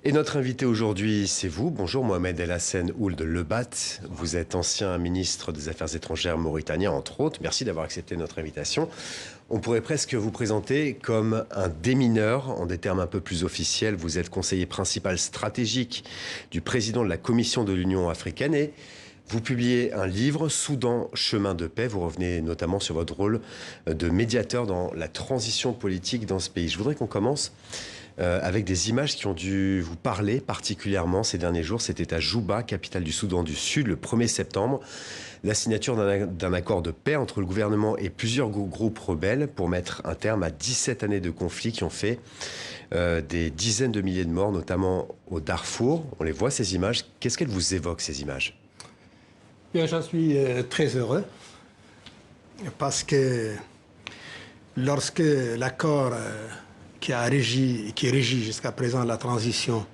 Et notre invité aujourd'hui, c'est vous. Bonjour Mohamed El Hassen Ould Lebat. Vous êtes ancien ministre des Affaires étrangères mauritanien, entre autres. Merci d'avoir accepté notre invitation. On pourrait presque vous présenter comme un démineur, en des termes un peu plus officiels. Vous êtes conseiller principal stratégique du président de la Commission de l'Union africaine et vous publiez un livre, Soudan, chemin de paix. Vous revenez notamment sur votre rôle de médiateur dans la transition politique dans ce pays. Je voudrais qu'on commence avec des images qui ont dû vous parler particulièrement ces derniers jours. C'était à Juba, capitale du Soudan du Sud, le 1er septembre. La signature d'un accord de paix entre le gouvernement et plusieurs groupes rebelles pour mettre un terme à 17 années de conflits qui ont fait des dizaines de milliers de morts, notamment au Darfour. On les voit, ces images. Qu'est-ce qu'elles vous évoquent, ces images ? Bien, j'en suis très heureux parce que lorsque l'accord qui régit jusqu'à présent la transition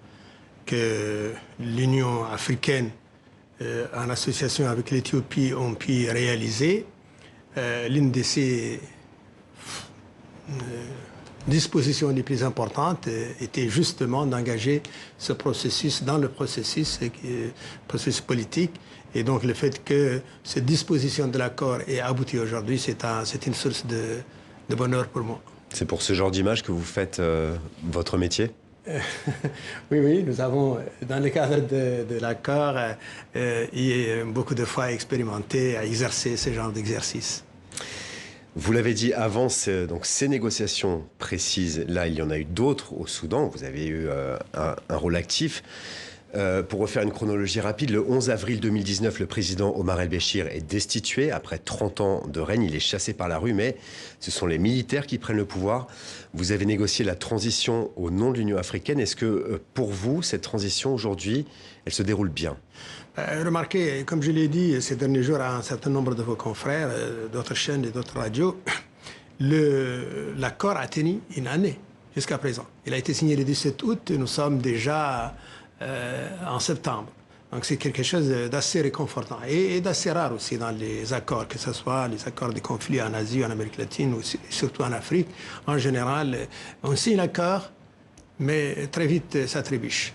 que l'Union africaine, en association avec l'Éthiopie, ont pu réaliser, l'une de ces dispositions les plus importantes était justement d'engager ce processus dans le processus politique. Et donc le fait que cette disposition de l'accord ait abouti aujourd'hui, c'est une source de bonheur pour moi. C'est pour ce genre d'image que vous faites votre métier ? Oui, nous avons, dans le cadre de l'accord, beaucoup de fois expérimenté à exercer ce genre d'exercice. Vous l'avez dit avant, donc ces négociations précises, là, il y en a eu d'autres au Soudan. Vous avez eu un rôle actif. Pour refaire une chronologie rapide, le 11 avril 2019, le président Omar El-Béchir est destitué. Après 30 ans de règne, il est chassé par la rue, mais ce sont les militaires qui prennent le pouvoir. Vous avez négocié la transition au nom de l'Union africaine. Est-ce que, pour vous, cette transition, aujourd'hui, elle se déroule bien ? Remarquez, comme je l'ai dit ces derniers jours à un certain nombre de vos confrères, d'autres chaînes et d'autres radios, l'accord a tenu une année jusqu'à présent. Il a été signé le 17 août, nous sommes déjà en septembre. Donc c'est quelque chose d'assez réconfortant et d'assez rare aussi dans les accords, que ce soit les accords de conflit en Asie, en Amérique latine ou surtout en Afrique. En général, on signe l'accord, mais très vite ça trébuche.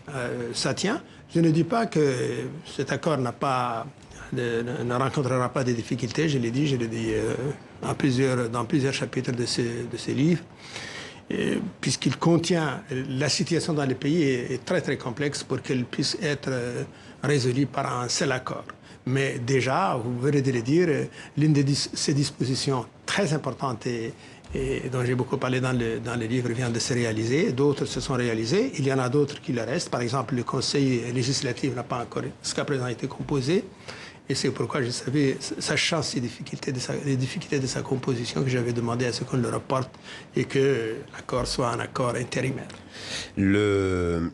Ça tient. Je ne dis pas que cet accord ne rencontrera pas de difficultés, je l'ai dit dans plusieurs chapitres de ce livre. Puisqu'il contient, la situation dans le pays est très très complexe pour qu'elle puisse être résolue par un seul accord. Mais déjà, vous venez de le dire, l'une de ces dispositions très importantes et dont j'ai beaucoup parlé dans le livre vient de se réaliser. D'autres se sont réalisées. Il y en a d'autres qui le restent. Par exemple, le Conseil législatif n'a pas encore jusqu'à présent été composé. Et c'est pourquoi je savais, sachant les difficultés de sa composition, que j'avais demandé à ce qu'on le reporte et que l'accord soit un accord intérimaire. Le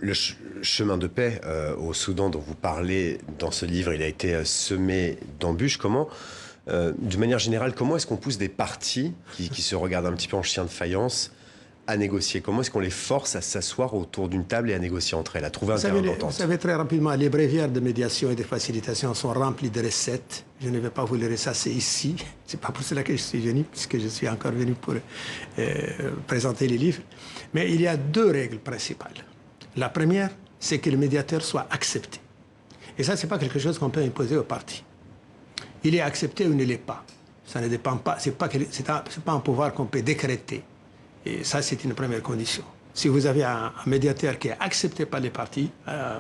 chemin de paix au Soudan dont vous parlez dans ce livre, il a été semé d'embûches. De manière générale, comment est-ce qu'on pousse des partis qui se regardent un petit peu en chien de faïence à négocier? Comment est-ce qu'on les force à s'asseoir autour d'une table et à négocier entre elles, à trouver un terrain d'entente? Vous savez, très rapidement, les bréviaires de médiation et de facilitation sont remplis de recettes. Je ne vais pas vous les ressasser ici. C'est pas pour cela que je suis venu, puisque je suis encore venu pour présenter les livres. Mais il y a deux règles principales. La première, c'est que le médiateur soit accepté. Et ça, c'est pas quelque chose qu'on peut imposer aux partis. Il est accepté ou il ne l'est pas. Ça ne dépend pas. C'est pas un pouvoir qu'on peut décréter. Et ça, c'est une première condition. Si vous avez un médiateur qui est accepté par les partis,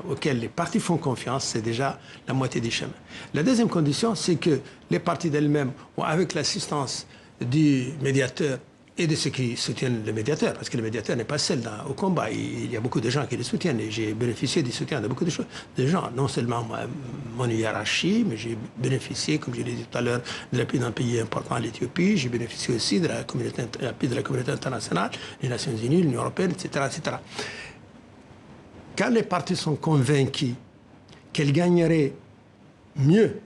auquel les partis font confiance, c'est déjà la moitié du chemin. La deuxième condition, c'est que les partis d'elles-mêmes, avec l'assistance du médiateur et de ceux qui soutiennent le médiateur, parce que le médiateur n'est pas seul au combat, il y a beaucoup de gens qui le soutiennent, et j'ai bénéficié du soutien de beaucoup de gens, non seulement mon hiérarchie, mais j'ai bénéficié, comme je l'ai dit tout à l'heure, de l'appui d'un pays important, l'Éthiopie, j'ai bénéficié aussi de l'appui de la communauté internationale, les Nations Unies, l'Union européenne, etc., etc. Quand les partis sont convaincus qu'elles gagneraient mieux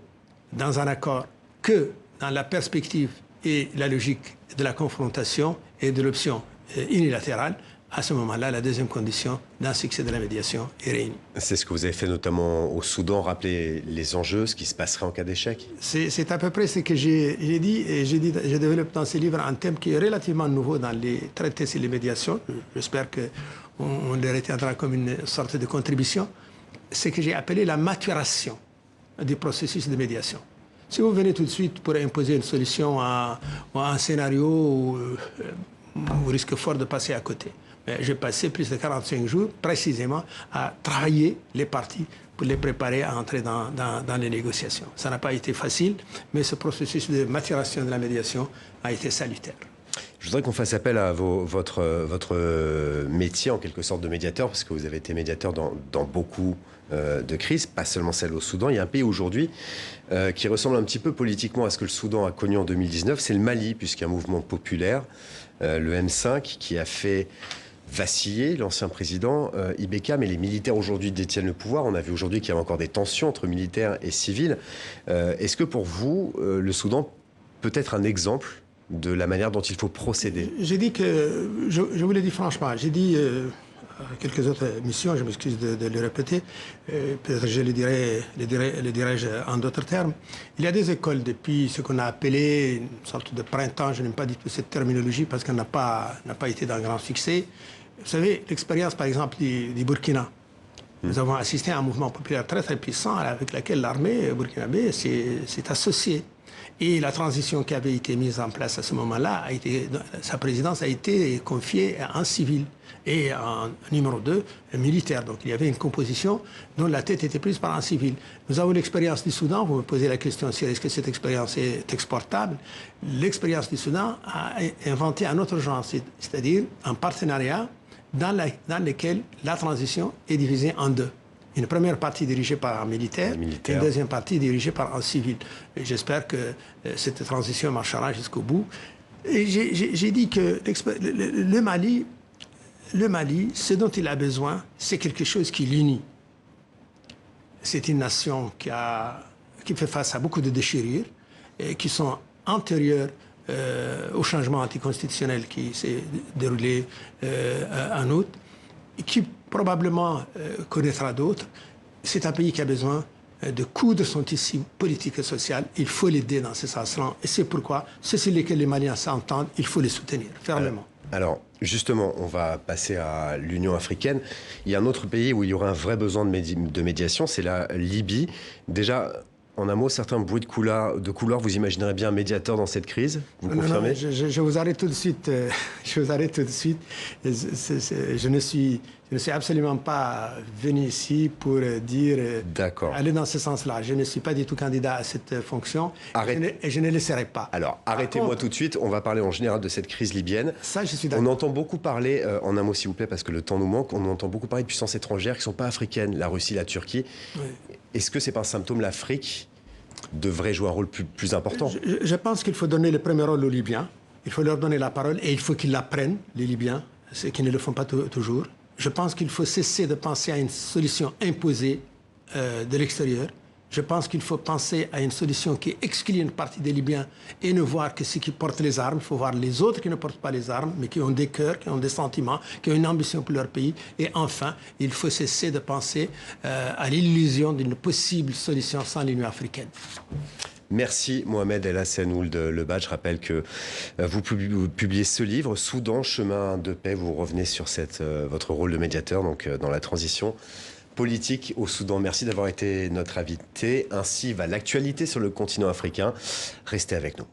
dans un accord que dans la perspective et la logique de la confrontation et de l'option unilatérale, à ce moment-là, la deuxième condition d'un succès de la médiation est réunie. C'est ce que vous avez fait notamment au Soudan, rappeler les enjeux, ce qui se passerait en cas d'échec. C'est à peu près ce que j'ai dit, et je développe dans ce livre un thème qui est relativement nouveau dans les traités sur les médiations. J'espère qu'on le retiendra comme une sorte de contribution. C'est que j'ai appelé la maturation du processus de médiation. Si vous venez tout de suite pour imposer une solution à un scénario où vous risquez fort de passer à côté. J'ai passé plus de 45 jours précisément à travailler les parties pour les préparer à entrer dans les négociations. Ça n'a pas été facile, mais ce processus de maturation de la médiation a été salutaire. Je voudrais qu'on fasse appel à votre métier, en quelque sorte, de médiateur, parce que vous avez été médiateur dans beaucoup de crises, pas seulement celle au Soudan. Il y a un pays aujourd'hui qui ressemble un petit peu politiquement à ce que le Soudan a connu en 2019, c'est le Mali, puisqu'il y a un mouvement populaire, le M5, qui a fait vaciller l'ancien président Ibeka, mais les militaires aujourd'hui détiennent le pouvoir. On a vu aujourd'hui qu'il y a encore des tensions entre militaires et civils. Est-ce que pour vous, le Soudan peut être un exemple de la manière dont il faut procéder? J'ai dit que, je vous l'ai dit franchement, j'ai dit quelques autres missions, je m'excuse de le répéter, peut-être je le dirai en d'autres termes. Il y a des écoles depuis ce qu'on a appelé une sorte de printemps, je n'aime pas du tout cette terminologie parce qu'elle n'a pas été d'un grand succès. Vous savez, l'expérience par exemple du Burkina. Nous avons assisté à un mouvement populaire très très puissant avec lequel l'armée burkinabé s'est associée. Et la transition qui avait été mise en place à ce moment-là, sa présidence a été confiée à un civil et en numéro 2, un militaire. Donc il y avait une composition dont la tête était prise par un civil. Nous avons l'expérience du Soudan. Vous me posez la question si est-ce que cette expérience est exportable. L'expérience du Soudan a inventé un autre genre, c'est-à-dire un partenariat dans lequel la transition est divisée en deux. Une première partie dirigée par un militaire, et une deuxième partie dirigée par un civil. J'espère que cette transition marchera jusqu'au bout. Et j'ai dit que le Mali, ce dont il a besoin, c'est quelque chose qui l'unit. C'est une nation qui fait face à beaucoup de déchirures, et qui sont antérieures au changement anticonstitutionnel qui s'est déroulé en août, et qui probablement connaîtra d'autres. C'est un pays qui a besoin de coudre son tissu politique et social. Il faut l'aider dans ce sens-là. Et c'est pourquoi, ceux sur lesquels les Maliens s'entendent, il faut les soutenir fermement. Alors, justement, on va passer à l'Union africaine. Il y a un autre pays où il y aura un vrai besoin de médiation, c'est la Libye. Déjà, en un mot, certains bruits de couloir, vous imaginerez bien un médiateur dans cette crise? Vous confirmez? Non, je vous arrête tout de suite. Je ne suis absolument pas venu ici pour dire aller dans ce sens-là. Je ne suis pas du tout candidat à cette fonction et je ne le serai pas. Alors, arrêtez-moi tout de suite. On va parler en général de cette crise libyenne. Ça, je suis d'accord. On entend beaucoup parler, en un mot s'il vous plaît, parce que le temps nous manque, on entend beaucoup parler de puissances étrangères qui ne sont pas africaines, la Russie, la Turquie. Oui. Est-ce que c'est pas un symptôme? L'Afrique devrait jouer un rôle plus important? Je pense qu'il faut donner le premier rôle aux Libyens. Il faut leur donner la parole et il faut qu'ils l'apprennent, les Libyens, ceux qui ne le font pas toujours. Je pense qu'il faut cesser de penser à une solution imposée de l'extérieur. Je pense qu'il faut penser à une solution qui exclut une partie des Libyens et ne voir que ceux qui portent les armes. Il faut voir les autres qui ne portent pas les armes, mais qui ont des cœurs, qui ont des sentiments, qui ont une ambition pour leur pays. Et enfin, il faut cesser de penser à l'illusion d'une possible solution sans l'Union africaine. Merci Mohamed El Hassen Ould Lebadj. Je rappelle que vous publiez ce livre, Soudan, chemin de paix. Vous revenez sur votre rôle de médiateur donc, dans la transition politique au Soudan. Merci d'avoir été notre invité. Ainsi va l'actualité sur le continent africain. Restez avec nous.